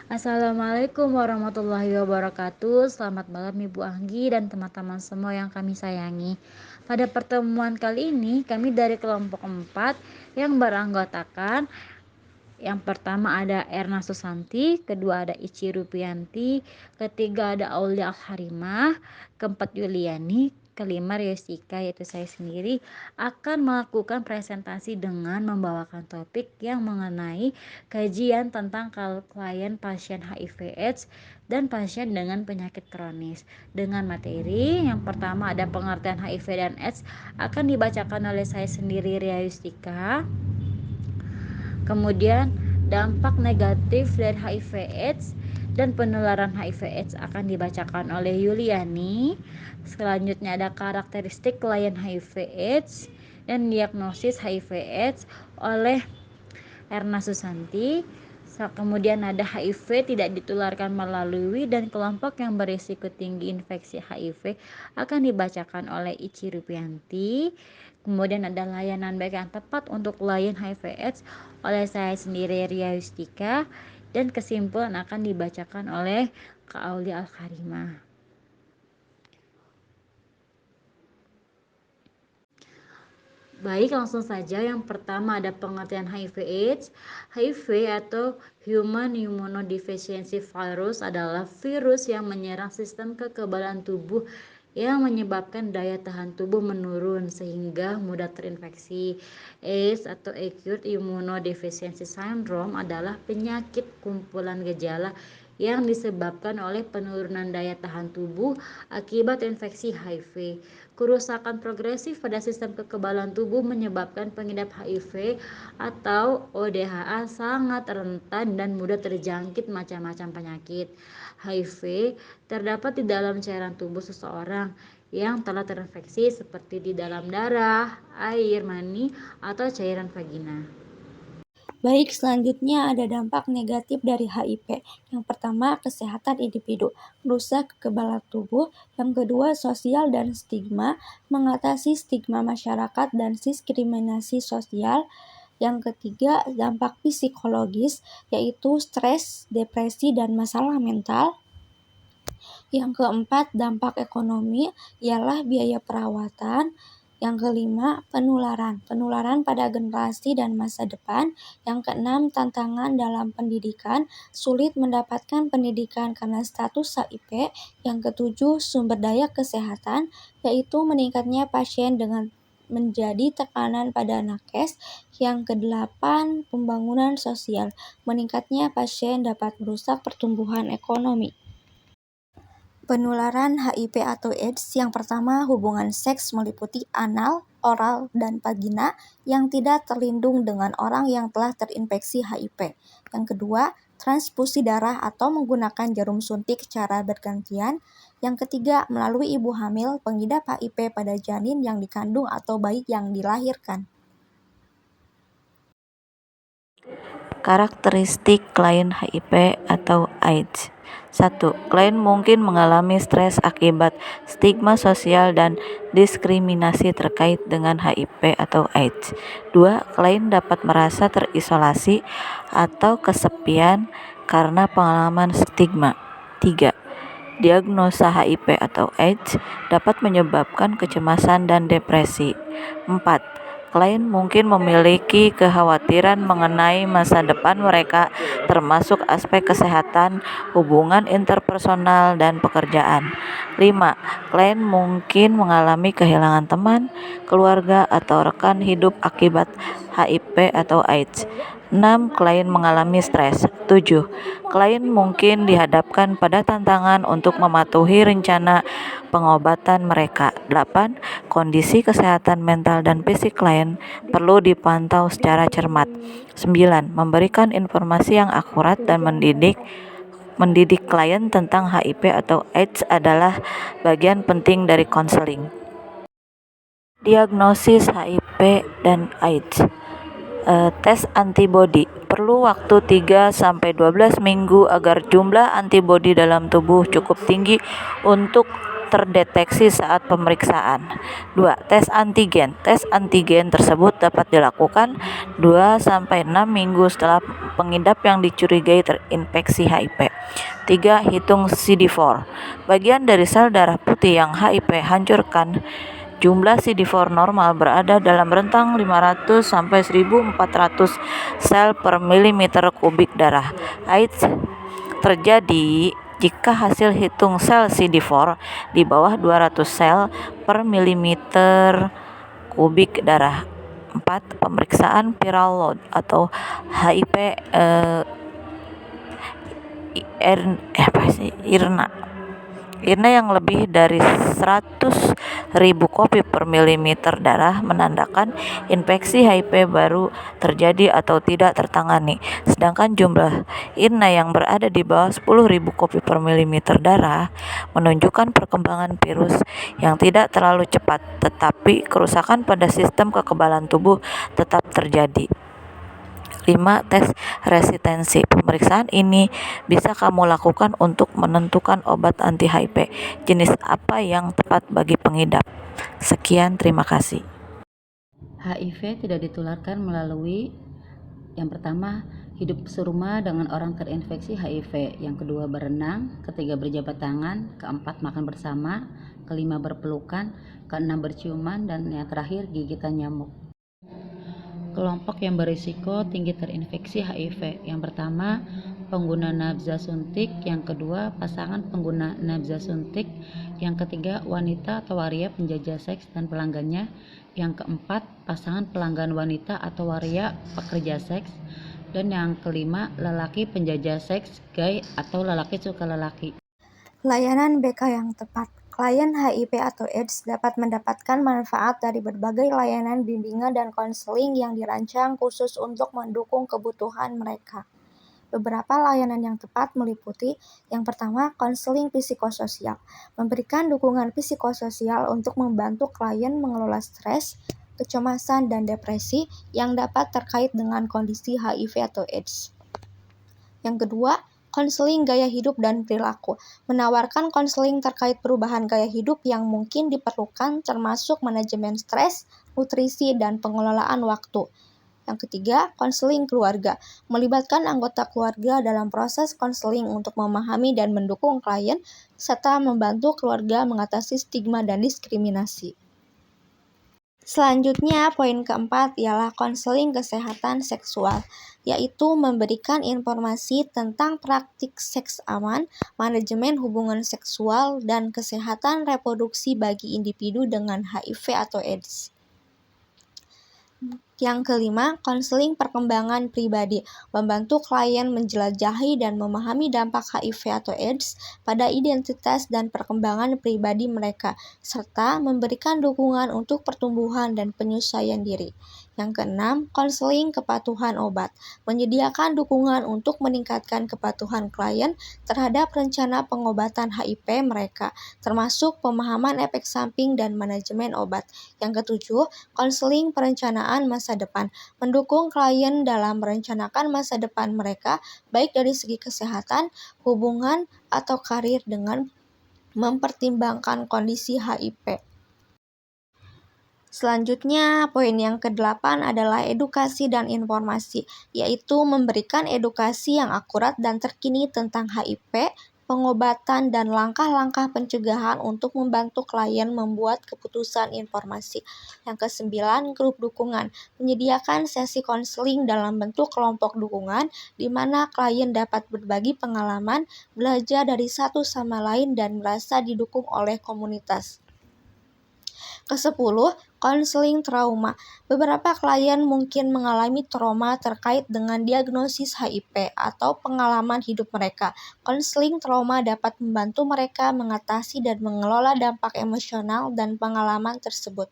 Assalamualaikum warahmatullahi wabarakatuh. Selamat malam Ibu Anggi dan teman-teman semua yang kami sayangi. Pada pertemuan kali ini kami dari kelompok 4 yang beranggotakan yang pertama ada Erna Susanti, kedua ada Ici Rupianti, ketiga ada Aulia Al-Harimah, keempat Yuliani, kelima Riosika yaitu saya sendiri akan melakukan presentasi dengan membawakan topik yang mengenai kajian tentang klien pasien HIV/AIDS dan pasien dengan penyakit kronis. Dengan materi yang pertama ada pengertian HIV dan AIDS akan dibacakan oleh saya sendiri Ria Yustika. Kemudian dampak negatif dari HIV/AIDS dan penularan HIV/AIDS akan dibacakan oleh Yuliani. Selanjutnya ada karakteristik klien HIV/AIDS dan diagnosis HIV/AIDS oleh Erna Susanti. Kemudian ada HIV tidak ditularkan melalui dan kelompok yang berisiko tinggi infeksi HIV akan dibacakan oleh Ici Rupianti. Kemudian ada layanan baik yang tepat untuk klien HIV/AIDS oleh saya sendiri Ria Yustika, dan kesimpulan akan dibacakan oleh Kak Aulia Al-Karimah. Baik, langsung saja. Yang pertama ada pengertian HIV/AIDS. HIV atau Human Immunodeficiency Virus adalah virus yang menyerang sistem kekebalan tubuh yang menyebabkan daya tahan tubuh menurun sehingga mudah terinfeksi. AIDS atau Acute Immunodeficiency Syndrome adalah penyakit kumpulan gejala yang disebabkan oleh penurunan daya tahan tubuh akibat infeksi HIV. Kerusakan progresif pada sistem kekebalan tubuh menyebabkan pengidap HIV atau ODHA sangat rentan dan mudah terjangkit macam-macam penyakit. HIV terdapat di dalam cairan tubuh seseorang yang telah terinfeksi seperti di dalam darah, air, mani, atau cairan vagina. Baik, selanjutnya ada dampak negatif dari HIV. Yang pertama, kesehatan individu, merusak kekebalan tubuh. Yang kedua, sosial dan stigma, mengatasi stigma masyarakat dan diskriminasi sosial. Yang ketiga, dampak psikologis, yaitu stres, depresi, dan masalah mental. Yang keempat, dampak ekonomi, ialah biaya perawatan. Yang kelima, penularan pada generasi dan masa depan. Yang keenam, tantangan dalam pendidikan, sulit mendapatkan pendidikan karena status HIV. Yang ketujuh, sumber daya kesehatan, yaitu meningkatnya pasien dengan menjadi tekanan pada nakes. Yang kedelapan, pembangunan sosial, meningkatnya pasien dapat merusak pertumbuhan ekonomi. Penularan HIV atau AIDS yang pertama, hubungan seks meliputi anal, oral, dan vagina yang tidak terlindung dengan orang yang telah terinfeksi HIV. Yang kedua, transfusi darah atau menggunakan jarum suntik secara bergantian. Yang ketiga, melalui ibu hamil pengidap HIV pada janin yang dikandung atau bayi yang dilahirkan. Karakteristik klien HIV atau AIDS. 1. Klien mungkin mengalami stres akibat stigma sosial dan diskriminasi terkait dengan HIV atau AIDS. 2. Klien dapat merasa terisolasi atau kesepian karena pengalaman stigma. 3. Diagnosa HIV atau AIDS dapat menyebabkan kecemasan dan depresi. 4. Klien mungkin memiliki kekhawatiran mengenai masa depan mereka, termasuk aspek kesehatan, hubungan interpersonal, dan pekerjaan. 5. Klien mungkin mengalami kehilangan teman, keluarga, atau rekan hidup akibat HIV atau AIDS. 6. Klien mengalami stres. 7. Klien mungkin dihadapkan pada tantangan untuk mematuhi rencana pengobatan mereka. 8. Kondisi kesehatan mental dan fisik klien perlu dipantau secara cermat. 9. Memberikan informasi yang akurat dan mendidik klien tentang HIV atau AIDS adalah bagian penting dari konseling. Diagnosis HIV dan AIDS. Tes antibodi perlu waktu 3-12 minggu agar jumlah antibodi dalam tubuh cukup tinggi untuk terdeteksi saat pemeriksaan. 2. Tes antigen. Tes antigen tersebut dapat dilakukan 2-6 minggu setelah pengidap yang dicurigai terinfeksi HIV. 3. Hitung CD4. Bagian dari sel darah putih yang HIV hancurkan. Jumlah CD4 normal berada dalam rentang 500-1400 sel per milimeter kubik darah. AIDS terjadi jika hasil hitung sel CD4 di bawah 200 sel per milimeter kubik darah. 4. Pemeriksaan viral load atau HIV IRNA yang lebih dari 100.000 kopi per milimeter darah menandakan infeksi HIV baru terjadi atau tidak tertangani. Sedangkan jumlah IRNA yang berada di bawah 10.000 kopi per milimeter darah menunjukkan perkembangan virus yang tidak terlalu cepat, tetapi kerusakan pada sistem kekebalan tubuh tetap terjadi. 5. Tes resistensi. Pemeriksaan ini bisa kamu lakukan untuk menentukan obat anti-HIV jenis apa yang tepat bagi pengidap. Sekian, terima kasih. HIV tidak ditularkan melalui yang pertama, hidup serumah dengan orang terinfeksi HIV. Yang kedua, berenang. Ketiga, berjabat tangan. Keempat, makan bersama. Kelima, berpelukan. Keenam, berciuman. Dan yang terakhir, gigitan nyamuk. Kelompok yang berisiko tinggi terinfeksi HIV. Yang pertama, pengguna nafza suntik. Yang kedua, pasangan pengguna nafza suntik. Yang ketiga, wanita atau waria penjajah seks dan pelanggannya. Yang keempat, pasangan pelanggan wanita atau waria pekerja seks. Dan yang kelima, lelaki penjajah seks, gay atau lelaki suka lelaki. Layanan BK yang tepat. Klien HIV atau AIDS dapat mendapatkan manfaat dari berbagai layanan bimbingan dan konseling yang dirancang khusus untuk mendukung kebutuhan mereka. Beberapa layanan yang tepat meliputi: yang pertama, konseling psikososial, memberikan dukungan psikososial untuk membantu klien mengelola stres, kecemasan, dan depresi yang dapat terkait dengan kondisi HIV atau AIDS. Yang kedua, konseling gaya hidup dan perilaku, menawarkan konseling terkait perubahan gaya hidup yang mungkin diperlukan termasuk manajemen stres, nutrisi, dan pengelolaan waktu. Yang ketiga, konseling keluarga, melibatkan anggota keluarga dalam proses konseling untuk memahami dan mendukung klien, serta membantu keluarga mengatasi stigma dan diskriminasi. Selanjutnya, poin keempat ialah konseling kesehatan seksual, yaitu memberikan informasi tentang praktik seks aman, manajemen hubungan seksual, dan kesehatan reproduksi bagi individu dengan HIV atau AIDS. Yang kelima, konseling perkembangan pribadi, membantu klien menjelajahi dan memahami dampak HIV atau AIDS pada identitas dan perkembangan pribadi mereka, serta memberikan dukungan untuk pertumbuhan dan penyesuaian diri. Yang keenam, konseling kepatuhan obat, menyediakan dukungan untuk meningkatkan kepatuhan klien terhadap rencana pengobatan HIV mereka, termasuk pemahaman efek samping dan manajemen obat. Yang ketujuh, konseling perencanaan masa depan, mendukung klien dalam merencanakan masa depan mereka, baik dari segi kesehatan, hubungan, atau karir dengan mempertimbangkan kondisi HIV. Selanjutnya, poin yang ke-8 adalah edukasi dan informasi, yaitu memberikan edukasi yang akurat dan terkini tentang HIV, pengobatan, dan langkah-langkah pencegahan untuk membantu klien membuat keputusan informasi. Yang ke-9, grup dukungan, menyediakan sesi konseling dalam bentuk kelompok dukungan, di mana klien dapat berbagi pengalaman, belajar dari satu sama lain, dan merasa didukung oleh komunitas. Ke-10, konseling trauma. Beberapa klien mungkin mengalami trauma terkait dengan diagnosis HIV atau pengalaman hidup mereka. Konseling trauma dapat membantu mereka mengatasi dan mengelola dampak emosional dan pengalaman tersebut.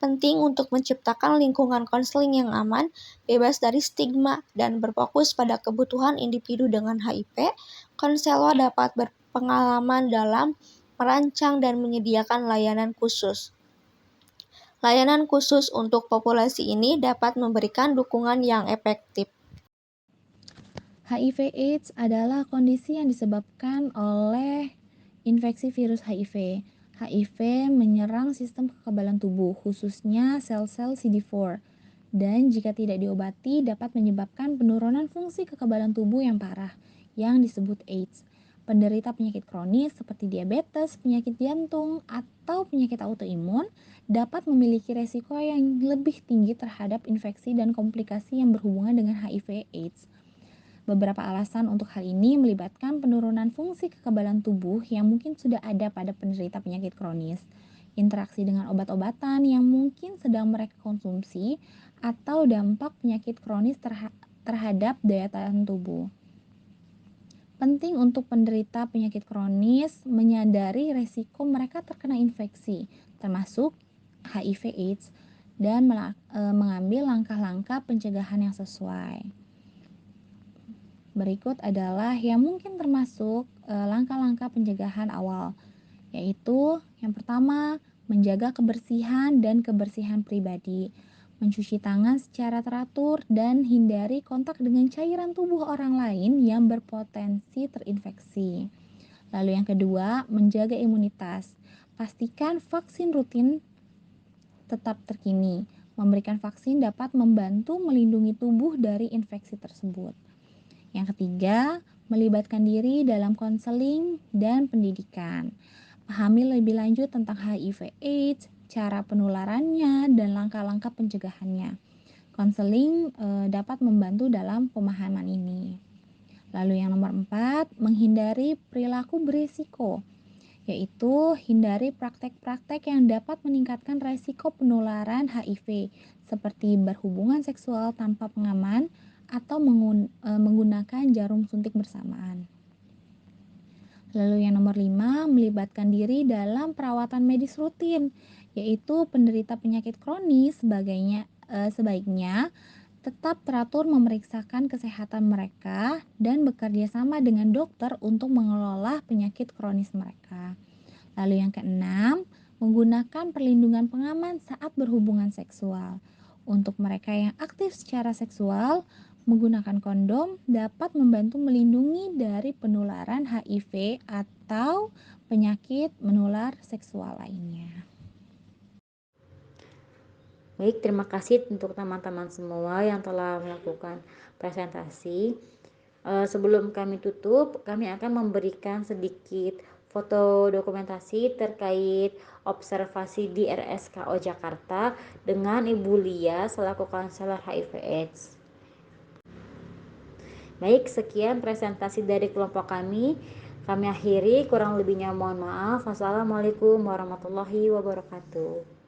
Penting untuk menciptakan lingkungan konseling yang aman, bebas dari stigma, dan berfokus pada kebutuhan individu dengan HIV. Konselor dapat berpengalaman dalam merancang dan menyediakan layanan khusus. Layanan khusus untuk populasi ini dapat memberikan dukungan yang efektif. HIV/AIDS adalah kondisi yang disebabkan oleh infeksi virus HIV. HIV menyerang sistem kekebalan tubuh, khususnya sel-sel CD4, dan jika tidak diobati dapat menyebabkan penurunan fungsi kekebalan tubuh yang parah, yang disebut AIDS. Penderita penyakit kronis seperti diabetes, penyakit jantung, atau penyakit autoimun dapat memiliki resiko yang lebih tinggi terhadap infeksi dan komplikasi yang berhubungan dengan HIV/AIDS. Beberapa alasan untuk hal ini melibatkan penurunan fungsi kekebalan tubuh yang mungkin sudah ada pada penderita penyakit kronis, interaksi dengan obat-obatan yang mungkin sedang mereka konsumsi, atau dampak penyakit kronis terhadap daya tahan tubuh. Penting untuk penderita penyakit kronis menyadari resiko mereka terkena infeksi, termasuk HIV/AIDS, dan mengambil langkah-langkah pencegahan yang sesuai. Berikut adalah yang mungkin termasuk langkah-langkah pencegahan awal, yaitu yang pertama, menjaga kebersihan dan kebersihan pribadi, mencuci tangan secara teratur, dan hindari kontak dengan cairan tubuh orang lain yang berpotensi terinfeksi. Lalu yang kedua, menjaga imunitas. Pastikan vaksin rutin tetap terkini. Memberikan vaksin dapat membantu melindungi tubuh dari infeksi tersebut. Yang ketiga, melibatkan diri dalam konseling dan pendidikan. Pahami lebih lanjut tentang HIV/AIDS, cara penularannya, dan langkah-langkah pencegahannya. Konseling dapat membantu dalam pemahaman ini. Lalu yang nomor 4, menghindari perilaku berisiko, yaitu hindari praktek-praktek yang dapat meningkatkan resiko penularan HIV, seperti berhubungan seksual tanpa pengaman atau menggunakan jarum suntik bersamaan. Lalu yang nomor 5, melibatkan diri dalam perawatan medis rutin, yaitu penderita penyakit kronis sebaiknya tetap teratur memeriksakan kesehatan mereka dan bekerja sama dengan dokter untuk mengelola penyakit kronis mereka. Lalu yang keenam, menggunakan perlindungan pengaman saat berhubungan seksual. Untuk mereka yang aktif secara seksual, menggunakan kondom dapat membantu melindungi dari penularan HIV atau penyakit menular seksual lainnya. Baik, terima kasih untuk teman-teman semua yang telah melakukan presentasi. Sebelum kami tutup, kami akan memberikan sedikit foto dokumentasi terkait observasi di RSKO Jakarta dengan Ibu Lia selaku konselor HIV/AIDS. Baik, sekian presentasi dari kelompok kami. Kami akhiri, kurang lebihnya mohon maaf. Wassalamualaikum warahmatullahi wabarakatuh.